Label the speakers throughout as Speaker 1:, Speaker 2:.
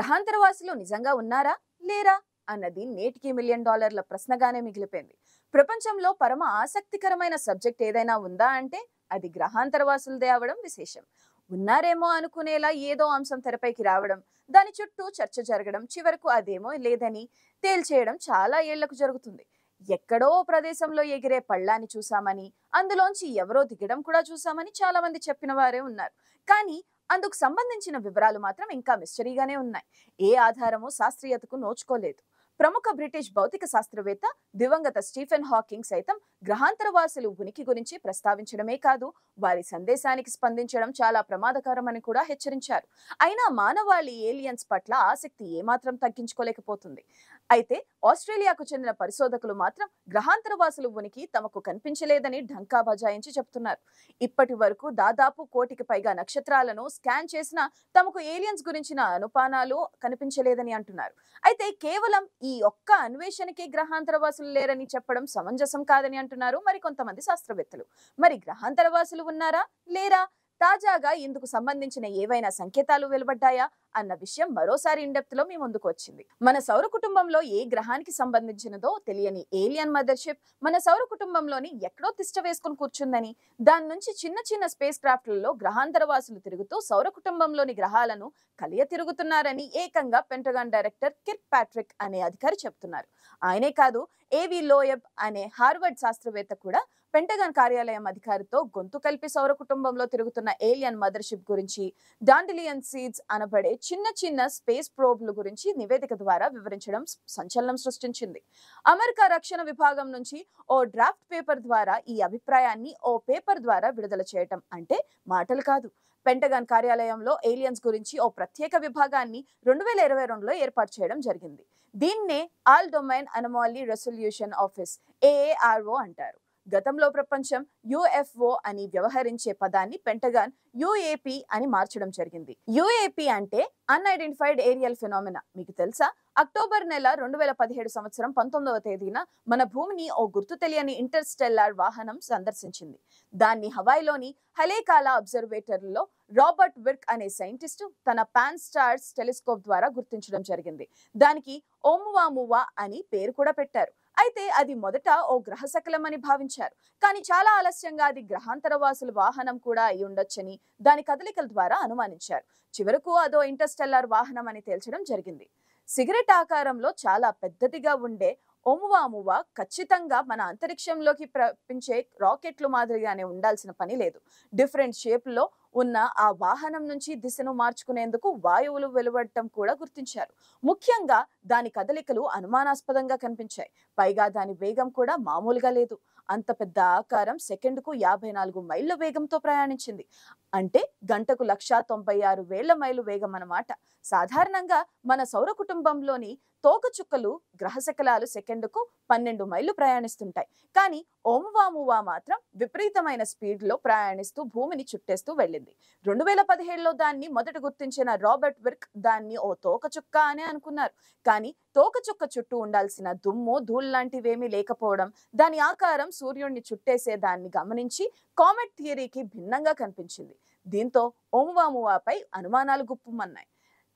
Speaker 1: గ్రహాంతరవాసులు నిజంగా ఉన్నారా లేరా అన్నది నేటికి $1,000,000 ప్రశ్నగానే మిగిలిపోయింది. ప్రపంచంలో పరమ ఆసక్తికరమైన సబ్జెక్ట్ ఏదైనా ఉందా అంటే అది గ్రహాంతరవాసులదే అవడం విశేషం. ఉన్నారేమో అనుకునేలా ఏదో అంశం తెరపైకి రావడం, దాని చుట్టూ చర్చ జరగడం, చివరకు అదేమో లేదని తేల్చేయడం చాలా ఏళ్లకు జరుగుతుంది. ఎక్కడో ఓ ప్రదేశంలో ఎగిరే పళ్ళాన్ని చూసామని, అందులోంచి ఎవరో దిగడం కూడా చూసామని చాలా మంది చెప్పిన వారే ఉన్నారు. కానీ అందుకు సంబంధించిన వివరాలు మాత్రం ఇంకా మిస్టరీగానే ఉన్నాయి. ఏ ఆధారము శాస్త్రీయతకు నోచుకోలేదు. ప్రముఖ బ్రిటిష్ భౌతిక శాస్త్రవేత్త దివంగత స్టీఫెన్ హాకింగ్ సైతం గ్రహాంతరవాసులు ఉనికి గురించి ప్రస్తావించడమే కాదు, వారి సందేశానికి స్పందించడం చాలా ప్రమాదకరమని కూడా హెచ్చరించారు. అయినా మానవాళి ఏలియన్స్ పట్ల ఆసక్తి ఏమాత్రం తగ్గించుకోలేకపోతుంది. అయితే ఆస్ట్రేలియాకు చెందిన పరిశోధకులు మాత్రం గ్రహాంతరవాసులు ఉనికి తమకు కనిపించలేదని ఢంకా బజాయించి చెప్తున్నారు. ఇప్పటి వరకు దాదాపు 1,000,000కి పైగా నక్షత్రాలను స్కాన్ చేసినా తమకు ఏలియన్స్ గురించిన అనుమానాలు కనిపించలేదని అంటున్నారు. అయితే కేవలం ఈ ఒక్క అన్వేషణకే గ్రహాంతరవాసులు లేరని చెప్పడం సమంజసం కాదని అంటున్నారు మరికొంతమంది శాస్త్రవేత్తలు. మరి గ్రహాంతరవాసులు ఉన్నారా లేరా, తాజాగా ఇందుకు సంబంధించిన ఏవైనా సంకేతాలు వెలువడ్డాయా అన్న విషయం మరోసారి ఇండెప్త్ లో మీ ముందుకు వచ్చింది. మన సౌర కుటుంబంలో ఏ గ్రహానికి సంబంధించినదో తెలియని ఏలియన్ మదర్షిప్ మన సౌర కుటుంబంలోని ఎక్కడో తిష్ట వేసుకుని కూర్చుందని, దాని నుంచి చిన్న చిన్న స్పేస్ క్రాఫ్ట్లలో గ్రహాంతరవాసులు తిరుగుతూ సౌర కుటుంబంలోని గ్రహాలను కలియ తిరుగుతున్నారని ఏకంగా పెంటగాన్ డైరెక్టర్ కిర్క్ పాట్రిక్ అనే అధికారి చెప్తున్నారు. ఆయనే కాదు, ఏవి లోయబ్ అనే హార్వర్డ్ శాస్త్రవేత్త కూడా పెంటగాన్ కార్యాలయం అధికారితో గొంతు కలిపి సౌర కుటుంబంలో తిరుగుతున్న ఏలియన్ మదర్షిప్ గురించి, డాండిలియన్ సీడ్స్ అనబడే చిన్న చిన్న స్పేస్ ప్రోబ్ల గురించి నివేదిక ద్వారా వివరించడం సంచలనం సృష్టించింది. అమెరికా రక్షణ విభాగం నుంచి ఓ డ్రాఫ్ట్ పేపర్ ద్వారా ఈ అభిప్రాయాన్ని ఓ పేపర్ ద్వారా విడుదల చేయటం అంటే మాటలు కాదు. పెంటగాన్ కార్యాలయంలో ఏలియన్స్ గురించి ఓ ప్రత్యేక విభాగాన్ని 2022లో ఏర్పాటు చేయడం జరిగింది. దీన్నే all domain anomaly resolution office AARO అంటారు. గతంలో ప్రపంచం UFO అని వ్యవహరించే పదాన్ని పెంటగాన్ UAP అని మార్చడం జరిగింది. UAP అంటే అన్ఐడెంటిఫైడ్ ఏరియల్ ఫినామినా. మీకు తెలుసా, అక్టోబర్ నెల 2017 సంవత్సరం 19వ తేదీన మన భూమిని ఓ గుర్తు తెలియని ఇంటర్స్టెల్లార్ వాహనం సందర్శించింది. దాన్ని హవాయిలోని హలేకాలా అబ్జర్వేటరీలో రాబర్ట్ విర్క్ అనే సైంటిస్టు తన పాన్ స్టార్స్ టెలిస్కోప్ ద్వారా గుర్తించడం జరిగింది. దానికి ఓమువామువా అని పేరు కూడా పెట్టారు. అయితే అది మొదట ఓ గ్రహశకలమని భావించారు. కానీ చాలా ఆలస్యంగా అది గ్రహాంతరవాసుల వాహనం కూడా అయి ఉండొచ్చని దాని కదలికల ద్వారా అనుమానించారు. చివరకు అదో ఇంటర్స్టెల్లార్ వాహనం అని తేల్చడం జరిగింది. సిగరెట్ ఆకారంలో చాలా పెద్దదిగా ఉండే ఓమువామువా ఖచ్చితంగా మన అంతరిక్షంలోకి ప్రపించే రాకెట్లు మాదిరిగానే ఉండాల్సిన పని లేదు. డిఫరెంట్ షేప్లో ఉన్న ఆ వాహనం నుంచి దిశను మార్చుకునేందుకు వాయువులు వెలువడటం కూడా గుర్తించారు. ముఖ్యంగా దాని కదలికలు అనుమానాస్పదంగా కనిపించాయి. పైగా దాని వేగం కూడా మామూలుగా లేదు. అంత పెద్ద ఆకారం సెకండుకు 54 మైళ్ళ వేగంతో ప్రయాణించింది. అంటే గంటకు 196,000 మైలు వేగం అన్నమాట. సాధారణంగా మన సౌర కుటుంబంలోని తోకచుక్కలు గ్రహశకలాలు సెకండుకు 12 మైళ్ళు ప్రయాణిస్తుంటాయి. కానీ ఓమువామువా మాత్రం విపరీతమైన స్పీడ్లో ప్రయాణిస్తూ భూమిని చుట్టేస్తూ వెళ్ళింది. 2017లో దాన్ని మొదట గుర్తించిన రాబర్ట్ విర్క్ దాన్ని ఓ తోకచుక్క అనే అనుకున్నారు. కానీ తోకచుక్క చుట్టూ ఉండాల్సిన దుమ్ము ధూళి లాంటివేమీ లేకపోవడం, దాని ఆకారం సూర్యుడిని చుట్టేసే దాన్ని గమనించి కామెట్ థియరీకి భిన్నంగా కనిపించింది. దీంతో ఓమువామువాపై అనుమానాలు గుప్పుమన్నాయి.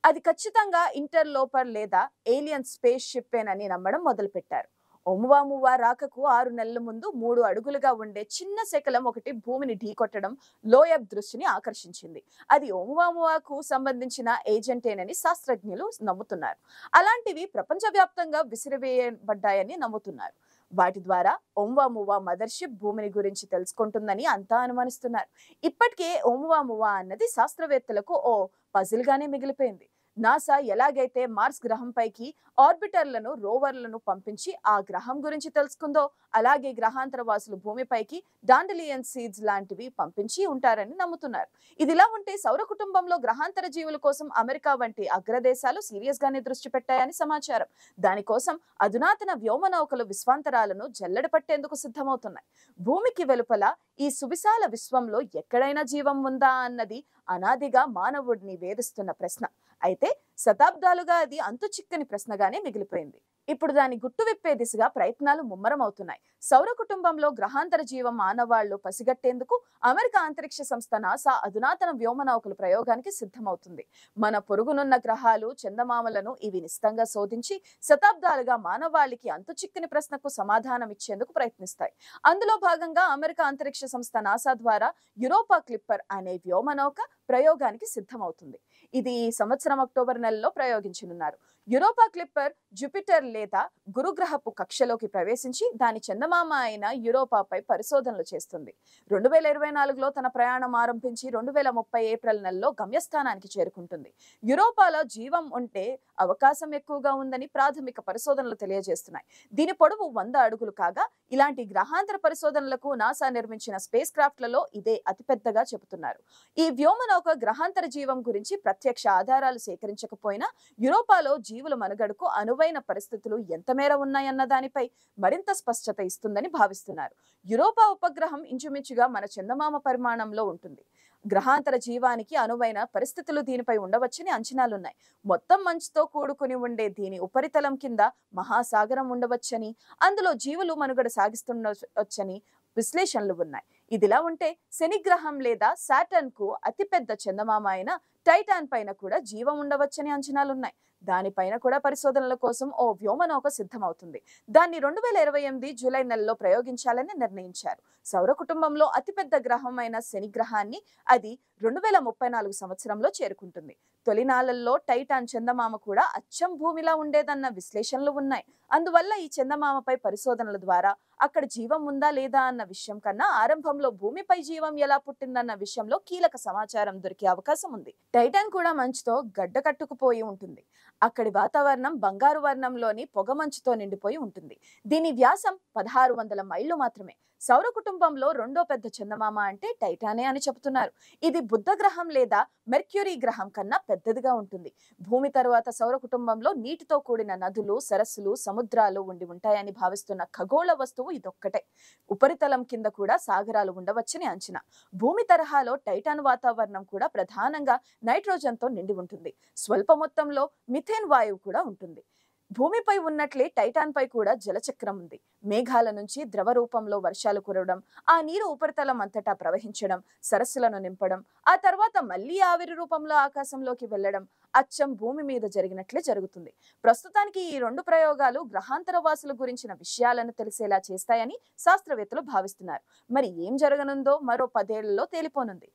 Speaker 1: అది ఖచ్చితంగా ఇంటర్లోపర్ లేదా ఏలియన్ స్పేస్ షిప్పేనని నమ్మడం మొదలుపెట్టారు. ఓమువామువా రాకకు 6 నెలల ముందు 3 అడుగులుగా ఉండే చిన్న శకలం ఒకటి భూమిని ఢీకొట్టడం లోయబ్ దృష్టిని ఆకర్షించింది. అది ఓమువామువాకు సంబంధించిన ఏజెంటేనని శాస్త్రజ్ఞులు నమ్ముతున్నారు. అలాంటివి ప్రపంచవ్యాప్తంగా విసిరివేయబడ్డాయని నమ్ముతున్నారు. వాటి ద్వారా ఓమువామువా మదర్షిప్ భూమిని గురించి తెలుసుకుంటుందని అంతా అనుమానిస్తున్నారు. ఇప్పటికే ఓమువామువా అన్నది శాస్త్రవేత్తలకు ఓ పజిల్ గానే మిగిలిపోయింది. నాసా ఎలాగైతే మార్స్ గ్రహంపైకి ఆర్బిటర్లను రోవర్లను పంపించి ఆ గ్రహం గురించి తెలుసుకుందో, అలాగే గ్రహాంతరవాసులు భూమిపైకి డాండిలియన్ సీడ్స్ లాంటివి పంపించి ఉంటారని నమ్ముతున్నారు. ఇదిలా ఉంటే సౌర కుటుంబంలో గ్రహాంతర జీవుల కోసం అమెరికా వంటి అగ్రదేశాలు సీరియస్ గానే దృష్టి పెట్టాయని సమాచారం. దానికోసం అధునాతన వ్యోమనౌకలు విశ్వాంతరాలను జల్లెడ పట్టేందుకు సిద్ధమవుతున్నాయి. భూమికి వెలుపల ఈ సువిశాల విశ్వంలో ఎక్కడైనా జీవం ఉందా అన్నది అనాదిగా మానవుడిని వేధిస్తున్న ప్రశ్న. అయితే శతాబ్దాలుగా అది అంతు చిక్కని ప్రశ్నగానే మిగిలిపోయింది. ఇప్పుడు దాని గుట్టు విప్పే దిశగా ప్రయత్నాలు ముమ్మరమవుతున్నాయి. సౌర కుటుంబంలో గ్రహాంతర జీవం మానవాళ్లు పసిగట్టేందుకు అమెరికా అంతరిక్ష సంస్థ నాసా అధునాతన వ్యోమనౌకల ప్రయోగానికి సిద్ధమవుతుంది. మన పొరుగునున్న గ్రహాలు, చందమామలను ఇవి నిశితంగా శోధించి శతాబ్దాలుగా మానవాళికి అంతుచిక్కని ప్రశ్నకు సమాధానం ఇచ్చేందుకు ప్రయత్నిస్తాయి. అందులో భాగంగా అమెరికా అంతరిక్ష సంస్థ నాసా ద్వారా యూరోపా క్లిప్పర్ అనే వ్యోమనౌక ప్రయోగానికి సిద్ధమవుతుంది. ఇది ఈ సంవత్సరం అక్టోబర్ నెలలో ప్రయోగించనున్నారు. యూరోపా క్లిప్పర్ జూపిటర్ లేదా గురుగ్రహపు కక్షలోకి ప్రవేశించి దాని చందమామ అయిన యూరోపాపై పరిశోధనలు చేస్తుంది. 2024లో తన ప్రయాణం ఆరంభించి 2030 ఏప్రిల్ నెలలో గమ్యస్థానానికి చేరుకుంటుంది. యూరోపాలో జీవం ఉంటే అవకాశం ఎక్కువగా ఉందని ప్రాథమిక పరిశోధనలు తెలియజేస్తున్నాయి. దీని పొడవు 100 అడుగులు కాగా ఇలాంటి గ్రహాంతర పరిశోధనలకు నాసా నిర్మించిన స్పేస్ క్రాఫ్ట్లలో ఇదే అతిపెద్దగా చెబుతున్నారు. ఈ వ్యోమనౌక గ్రహాంతర జీవం గురించి ప్రత్యక్ష ఆధారాలు సేకరించకపోయినా యూరోపాలో జీవుల మనుగడకు అనువైన పరిస్థితులు ఎంత మేర ఉన్నాయన్న దానిపై మరింత స్పష్టత ఇస్తుందని భావిస్తున్నారు. యూరోపా ఉపగ్రహం ఇంచుమించుగా మన చందమామ పరిమాణంలో ఉంటుంది. గ్రహాంతర జీవానికి అనువైన పరిస్థితులు దీనిపై ఉండవచ్చని అంచనాలున్నాయి. మొత్తం మంచుతో కూడుకుని ఉండే దీని ఉపరితలం కింద మహాసాగరం ఉండవచ్చని, అందులో జీవులు మనుగడ సాగిస్తుండవచ్చని విశ్లేషణలు ఉన్నాయి. ఇదిలా ఉంటే శని గ్రహం లేదా సాటర్న్ కు అతిపెద్ద చందమామ అయిన టైటాన్ పైన కూడా జీవం ఉండవచ్చని అంచనాలున్నాయి. దానిపైన కూడా పరిశోధనల కోసం ఓ వ్యోమనౌక సిద్ధమవుతుంది. దాన్ని 2028 జూలై నెలలో ప్రయోగించాలని నిర్ణయించారు. సౌర కుటుంబంలో అతిపెద్ద గ్రహం అయిన శని గ్రహాన్ని అది 2034 సంవత్సరంలో చేరుకుంటుంది. తొలినాళ్లలో టైటాన్ చందమామ కూడా అచ్చం భూమిలా ఉండేదన్న విశ్లేషణలు ఉన్నాయి. అందువల్ల ఈ చందమామపై పరిశోధనల ద్వారా అక్కడ జీవం ఉందా లేదా అన్న విషయం కన్నా ఆరంభంలో భూమిపై జీవం ఎలా పుట్టిందన్న విషయంలో కీలక సమాచారం దొరికే అవకాశం ఉంది. టైటాన్ కూడా మంచుతో గడ్డకట్టుకుపోయి ఉంటుంది. అక్కడి వాతావరణం బంగారు వర్ణంలోని పొగమంచుతో నిండిపోయి ఉంటుంది. దీని వ్యాసం 1600 మైళ్లు మాత్రమే. సౌర కుటుంబంలో రెండో పెద్ద చందమామ అంటే టైటానే అని చెబుతున్నారు. ఇది బుధ గ్రహం లేదా మెర్క్యూరీ గ్రహం కన్నా పెద్దదిగా ఉంటుంది. భూమి తరువాత సౌర కుటుంబంలో నీటితో కూడిన నదులు, సరస్సులు, సముద్రాలు ఉండి ఉంటాయని భావిస్తున్న ఖగోళ వస్తువు ఇదొక్కటే. ఉపరితలం కింద కూడా సాగరాలు ఉండవచ్చని అంచనా. భూమి తరహాలో టైటాన్ వాతావరణం కూడా ప్రధానంగా నైట్రోజన్తో నిండి ఉంటుంది. స్వల్ప మొత్తంలో మిథేన్ వాయువు కూడా ఉంటుంది. భూమిపై ఉన్నట్లే టైటాన్ పై కూడా జలచక్రం ఉంది. మేఘాల నుంచి ద్రవ రూపంలో వర్షాలు కురవడం, ఆ నీరు ఉపరితలం అంతటా ప్రవహించడం, సరస్సులను నింపడం, ఆ తర్వాత మళ్లీ ఆవిరి రూపంలో ఆకాశంలోకి వెళ్లడం అచ్చం భూమి మీద జరిగినట్లే జరుగుతుంది. ప్రస్తుతానికి ఈ రెండు ప్రయోగాలు గ్రహాంతర వాసుల గురించిన విషయాలను తెలిసేలా చేస్తాయని శాస్త్రవేత్తలు భావిస్తున్నారు. మరి ఏం జరగనుందో మరో 10 ఏళ్లలో తేలిపోనుంది.